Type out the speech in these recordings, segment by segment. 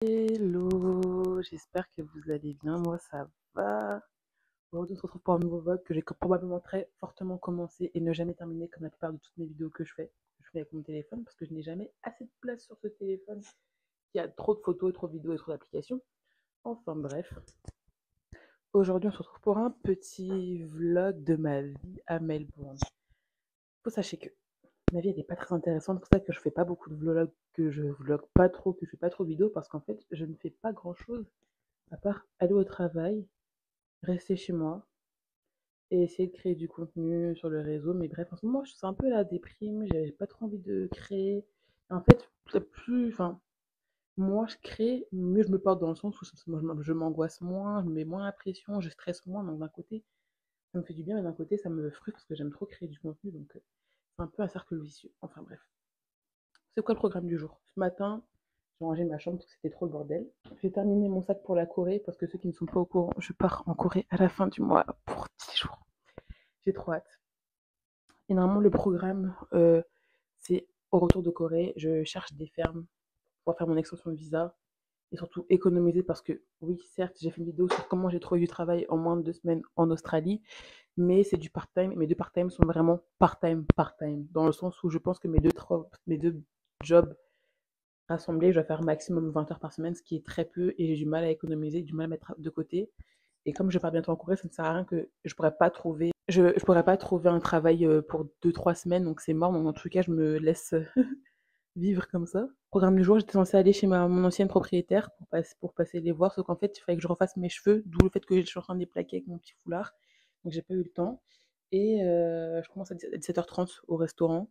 Hello, j'espère que vous allez bien, moi ça va. Aujourd'hui on se retrouve pour un nouveau vlog que j'ai probablement très fortement commencé et ne jamais terminé comme la plupart de toutes mes vidéos que je fais avec mon téléphone parce que je n'ai jamais assez de place sur ce téléphone. Il y a trop de photos, trop de vidéos et trop d'applications. Enfin bref, aujourd'hui on se retrouve pour un petit vlog de ma vie à Melbourne. Faut sachez que ma vie elle est pas très intéressante, c'est pour ça que je fais pas beaucoup de vlogs, que je vlog pas trop, que je fais pas trop de vidéos parce qu'en fait je ne fais pas grand chose à part aller au travail, rester chez moi et essayer de créer du contenu sur le réseau. Mais bref, en ce moment, je suis un peu la déprime, j'ai pas trop envie de créer. En fait, enfin, moi je crée, mieux je me porte dans le sens où je m'angoisse moins, je me mets moins la pression, je stresse moins. Donc d'un côté, ça me fait du bien, mais d'un côté, ça me frustre parce que j'aime trop créer du contenu. Donc c'est un peu un cercle vicieux. Enfin bref. C'est quoi le programme du jour? Ce matin, j'ai rangé ma chambre parce que c'était trop le bordel. J'ai terminé mon sac pour la Corée parce que ceux qui ne sont pas au courant, je pars en Corée à la fin du mois pour 10 jours. J'ai trop hâte. Et normalement, le programme, c'est au retour de Corée, je cherche des fermes pour faire mon extension de visa et surtout économiser parce que, oui, certes, j'ai fait une vidéo sur comment j'ai trouvé du travail en moins de 2 semaines en Australie, mais c'est du part-time. Mes deux part-time sont vraiment part-time, dans le sens où je pense que mes deux jobs rassemblés, je vais faire maximum 20 heures par semaine, ce qui est très peu, et j'ai du mal à économiser, du mal à mettre de côté. Et comme je pars bientôt en Corée, ça ne sert à rien que je pourrais pas trouver un travail pour 2 3 semaines, donc c'est mort. Donc en tout cas, je me laisse vivre comme ça. Programme du jour, j'étais censée aller chez mon ancienne propriétaire pour passer les voir, sauf qu'en fait, il fallait que je refasse mes cheveux, d'où le fait que je suis en train de les plaquer avec mon petit foulard. Donc j'ai pas eu le temps. Et je commence à 17h30 au restaurant.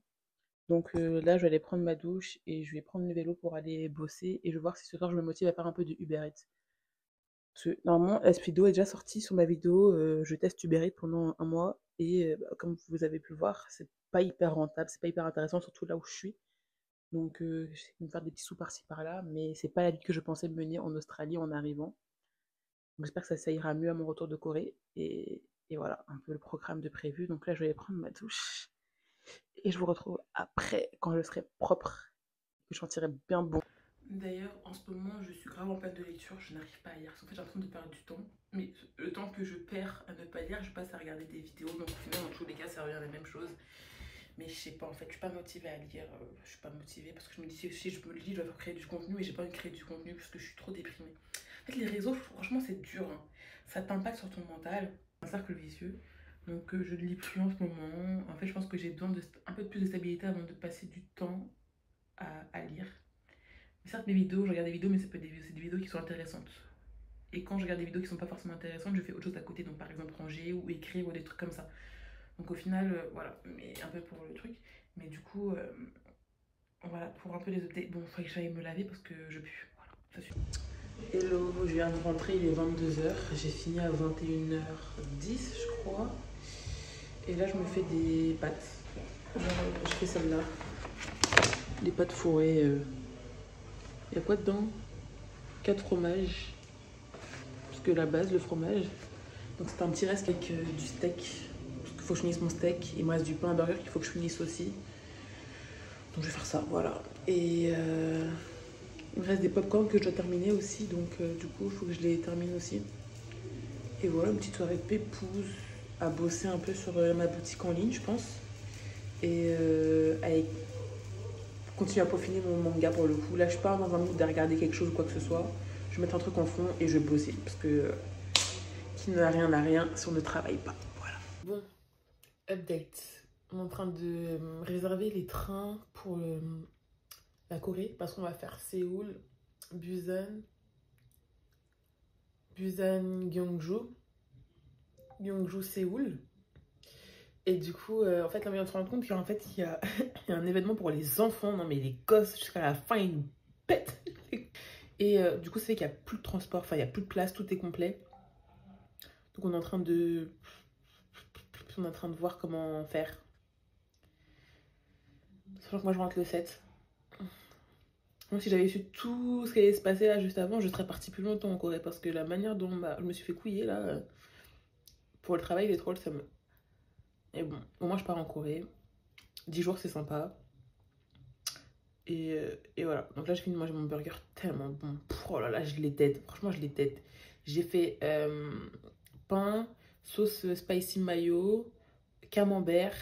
Donc là, je vais aller prendre ma douche et je vais prendre le vélo pour aller bosser. Et je vais voir si ce soir je me motive à faire un peu de Uber Eats. Parce que normalement, la vidéo est déjà sortie sur ma vidéo. Je teste Uber Eats pendant un mois. Et comme vous avez pu le voir, c'est pas hyper rentable, c'est pas hyper intéressant, surtout là où je suis. Donc j'essaie de me faire des petits sous par-ci par-là. Mais c'est pas la vie que je pensais mener en Australie en arrivant. Donc j'espère que ça ira mieux à mon retour de Corée. Et voilà, un peu le programme de prévu. Donc là, je vais aller prendre ma douche. Et je vous retrouve après, quand je serai propre, que je sentirai bien bon. D'ailleurs, en ce moment, je suis grave en panne de lecture, je n'arrive pas à lire. En fait, j'ai l'impression de perdre du temps. Mais le temps que je perds à ne pas lire, je passe à regarder des vidéos. Donc, au final, dans tous les cas, ça revient à la même chose. Mais je sais pas, en fait, je suis pas motivée à lire. Je suis pas motivée parce que je me dis, si je me lis, je dois créer du contenu. Et j'ai pas envie de créer du contenu parce que je suis trop déprimée. En fait, les réseaux, franchement, c'est dur, hein. Ça t'impacte sur ton mental. C'est un cercle vicieux. Donc, je ne lis plus en ce moment. En fait, je pense que j'ai besoin de un peu plus de stabilité avant de passer du temps à lire. Certes, mes vidéos, je regarde des vidéos, mais c'est des vidéos qui sont intéressantes. Et quand je regarde des vidéos qui sont pas forcément intéressantes, je fais autre chose à côté. Donc, par exemple, ranger ou écrire ou des trucs comme ça. Donc, au final, voilà, mais un peu pour le truc. Mais du coup, voilà, pour un peu les updates. Bon, il faut que j'aille me laver parce que je pue. Voilà, ça suffit. Hello, je viens de rentrer, il est 22h. J'ai fini à 21h10, je crois. Et là, je me fais des pâtes. Genre, je fais celle-là. Des pâtes fourrées. Il y a quoi dedans? 4 fromages. Parce que la base, le fromage. Donc c'est un petit reste avec du steak. Parce qu'il faut que je finisse mon steak. Il me reste du pain à burger qu'il faut que je finisse aussi. Donc je vais faire ça, voilà. Et il me reste des pop-corn que je dois terminer aussi. Donc du coup, il faut que je les termine aussi. Et voilà, une petite soirée de pépouze. À bosser un peu sur ma boutique en ligne, je pense. Et avec continuer à peaufiner mon manga pour le coup. Là, je suis pas dans un mood de regarder quelque chose ou quoi que ce soit. Je vais mettre un truc en fond et je vais bosser. Parce que qui n'a rien si on ne travaille pas. Voilà. Bon, update. On est en train de réserver les trains pour la Corée. Parce qu'on va faire Séoul, Busan, Gyeongju, Séoul. Et du coup, en fait, là, on vient de se rendre compte qu'en fait, il y a un événement pour les enfants. Non, mais les gosses, jusqu'à la fin, ils nous pètent. Et du coup, ça fait qu'il n'y a plus de transport, enfin, il n'y a plus de place, tout est complet. Donc, on est en train de voir comment faire. Sachant que moi, je rentre le 7. Donc, si j'avais su tout ce qui allait se passer là juste avant, je serais partie plus longtemps en Corée. Parce que la manière dont je me suis fait couiller là, pour le travail, les trolls, ça me... Et bon, au moins, je pars en Corée. 10 jours, c'est sympa. Et voilà. Donc là, je finis de manger mon burger tellement bon. Oh là là, je l'ai dead. Franchement, je l'ai dead. J'ai fait pain, sauce spicy mayo, camembert,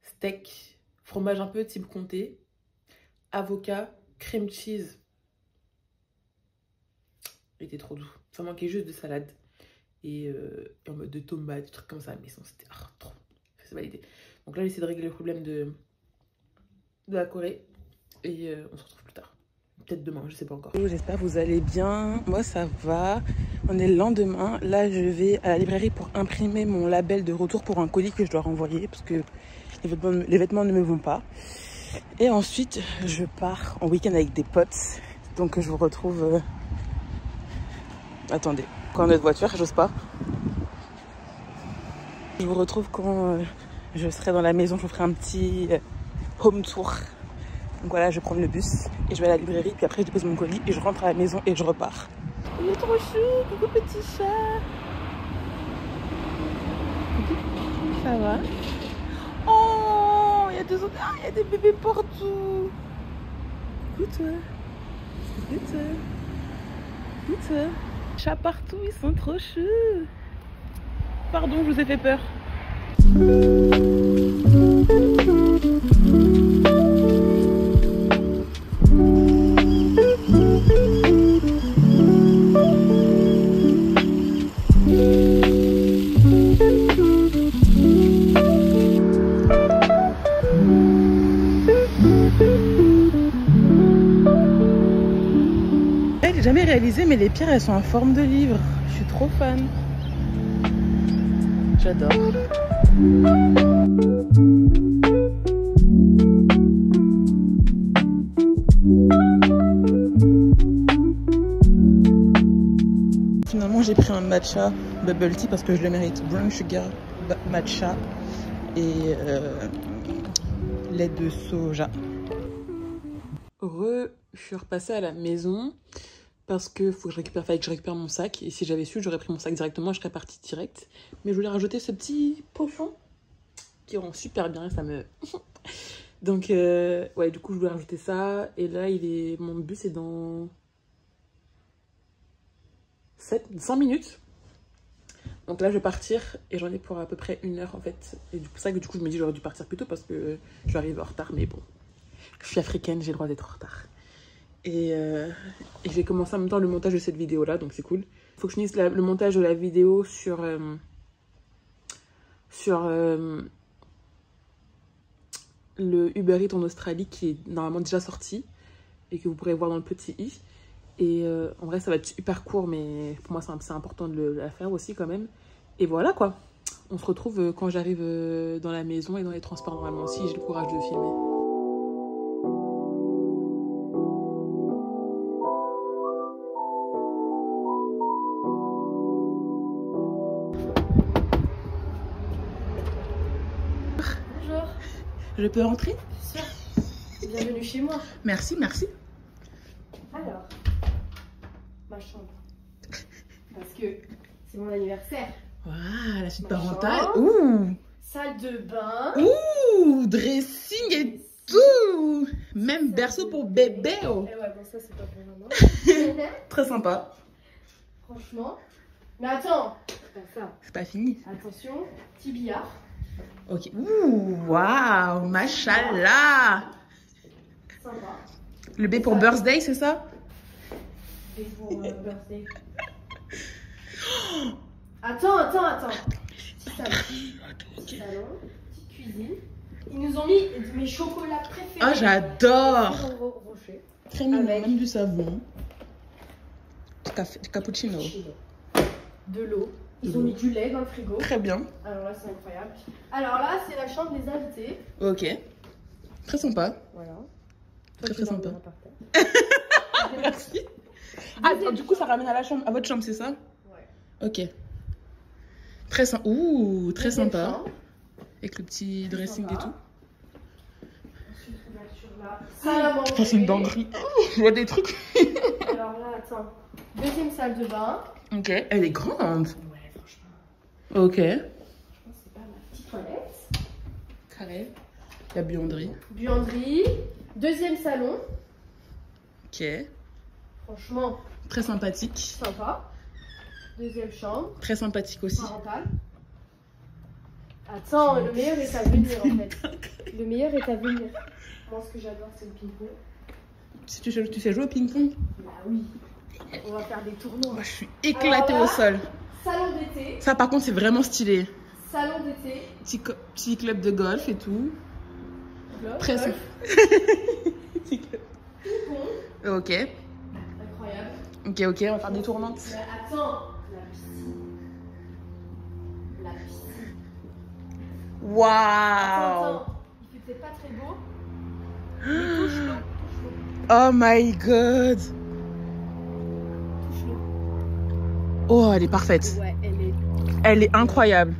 steak, fromage un peu type comté, avocat, cream cheese. Il était trop doux. Ça manquait juste de salade. Et en mode de tomates, des trucs comme ça. Mais sinon, c'était trop. C'est validé. Donc là, j'essaie de régler le problème de la Corée. Et on se retrouve plus tard. Peut-être demain, je sais pas encore. J'espère que vous allez bien. Moi, ça va. On est le lendemain. Là, je vais à la librairie pour imprimer mon label de retour pour un colis que je dois renvoyer. Parce que les vêtements ne me vont pas. Et ensuite, je pars en week-end avec des potes. Donc, je vous retrouve... Attendez. Quand notre voiture, j'ose pas. Je vous retrouve quand je serai dans la maison. Je vous ferai un petit home tour. Donc voilà, je vais prendre le bus et je vais à la librairie. Puis après, je dépose mon colis et je rentre à la maison et je repars. Il est trop chou. Coucou petit chat. Ça va? Oh, il y a des autres. Ah, il y a des bébés partout. Écoute-toi. Écoute-toi. Écoute-toi. Chats partout, ils sont trop choux. Pardon, je vous ai fait peur. J'ai jamais réalisé, mais les pierres elles sont en forme de livre. Je suis trop fan. J'adore. Finalement, j'ai pris un matcha bubble tea parce que je le mérite. Brown sugar matcha et lait de soja. Je suis repassée à la maison. Parce que fallait que je récupère mon sac. Et si j'avais su, j'aurais pris mon sac directement. Je serais partie direct. Mais je voulais rajouter ce petit pochon qui rend super bien. Ça me... Donc, ouais, du coup, je voulais rajouter ça. Et là, mon bus est dans 5 minutes. Donc là, je vais partir. Et j'en ai pour à peu près 1 heure, en fait. Et c'est pour ça que du coup, je me dis j'aurais dû partir plus tôt. Parce que je vais arriver en retard. Mais bon, je suis africaine, j'ai le droit d'être en retard. Et je vais commencer en même temps le montage de cette vidéo là, donc c'est cool. Il faut que je finisse le montage de la vidéo sur le Uber Eats en Australie qui est normalement déjà sorti et que vous pourrez voir dans le petit i. Et en vrai ça va être hyper court, mais pour moi c'est important de la faire aussi quand même. Et voilà quoi, on se retrouve quand j'arrive dans la maison et dans les transports normalement, si j'ai le courage de filmer. Je peux entrer? Bien sûr. Bienvenue chez moi. Merci, merci. Alors, ma chambre. Parce que c'est mon anniversaire. Waouh, la suite Ma parentale. chambre. Ouh. Salle de bain. Ouh, dressing et tout. Même berceau pour bébé. Oh. Eh ouais, bon, ça c'est pas pour maman. Très sympa. Franchement. Mais attends, c'est pas ça. C'est pas fini. Attention, petit billard. Ok. Ouh, waouh, machallah. Sympa. Le B pour birthday, c'est ça? Et pour birthday. Attends. Petit salon. Petit salon, petite cuisine. Ils nous ont mis mes chocolats préférés. Ah, j'adore. Rocher. Très mignon, Avec même du savon. Du cappuccino. De l'eau. Ils ont mis du lait dans le frigo. Très bien. Alors là, c'est incroyable. Alors là, c'est la chambre des invités. Ok. Très sympa. Voilà. Très sympa. Merci. Merci. Ah, du coup, ça ramène à votre chambre, c'est ça? Ouais. Ok. Très sympa. Ouh, très sympa. Chambre. Avec le petit dressing et tout. Ensuite, ouverture là. Salle à manger. Oh, c'est une dinguerie. Je vois des trucs. Alors là, attends. Deuxième salle de bain. Ok. Elle est grande. Ouais, franchement. Ok. Je pense que c'est pas ma petite toilette. Carré. La buanderie. Buanderie. Deuxième salon. Ok. Franchement, Très sympathique. sympa. Deuxième chambre. Très sympathique aussi. Parentale. Attends, le meilleur est à venir en fait. Le meilleur est à venir. Moi, ce que j'adore, c'est le ping-pong. Si tu sais jouer au ping-pong? Bah oui. On va faire des tournois. Moi, je suis éclatée au sol. Salon d'été. Ça, par contre, c'est vraiment stylé. Salon d'été. Petit club de golf et tout. Très Golf. Petit club. Ping-pong. Ok. Incroyable. Ok, on va faire des tournantes. Mais attends, la piscine. La piscine. Waouh! Attends, il fait peut-être pas très beau. Mais touche l'eau. Oh my god! Touche l'eau. Oh, elle est parfaite. Ouais, Elle est incroyable.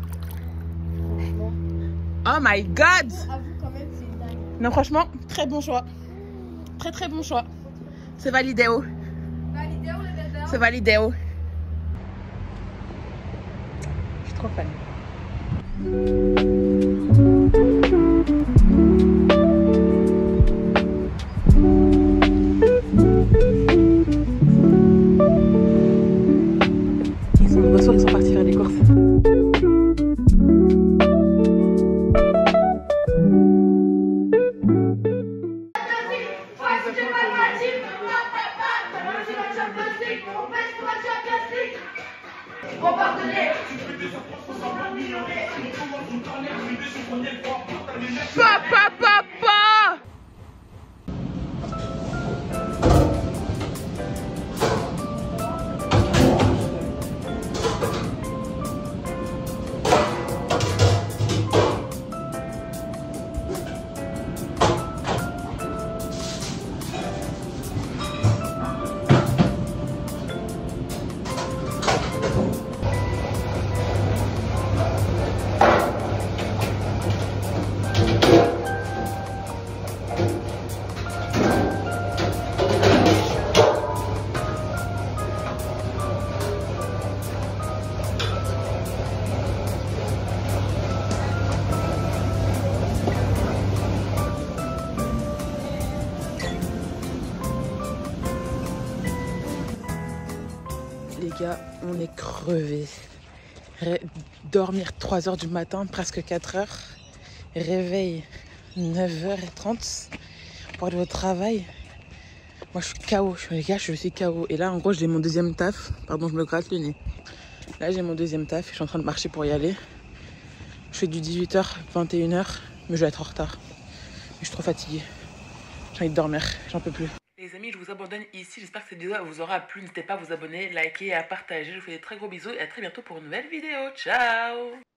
franchement. Oh my god! Avoue quand même, c'est une dingue. Non, franchement, très bon choix. Très bon choix. C'est validé. Validé ou le bébé? C'est validé. Je suis trop fan. Ils sont partis faire des courses. Papa! Les gars, on est crevés. Dormir 3 h du matin, presque 4 h. Réveil 9 h30 pour aller au travail. Moi, je suis KO. Les gars, je suis KO. Et là, en gros, j'ai mon deuxième taf. Pardon, je me gratte le nez. Là, j'ai mon deuxième taf. Je suis en train de marcher pour y aller. Je fais du 18 h, 21 h, mais je vais être en retard. Mais je suis trop fatiguée. J'ai envie de dormir. J'en peux plus. Les amis, je vous abandonne ici. J'espère que cette vidéo vous aura plu. N'hésitez pas à vous abonner, liker et à partager. Je vous fais des très gros bisous et à très bientôt pour une nouvelle vidéo. Ciao!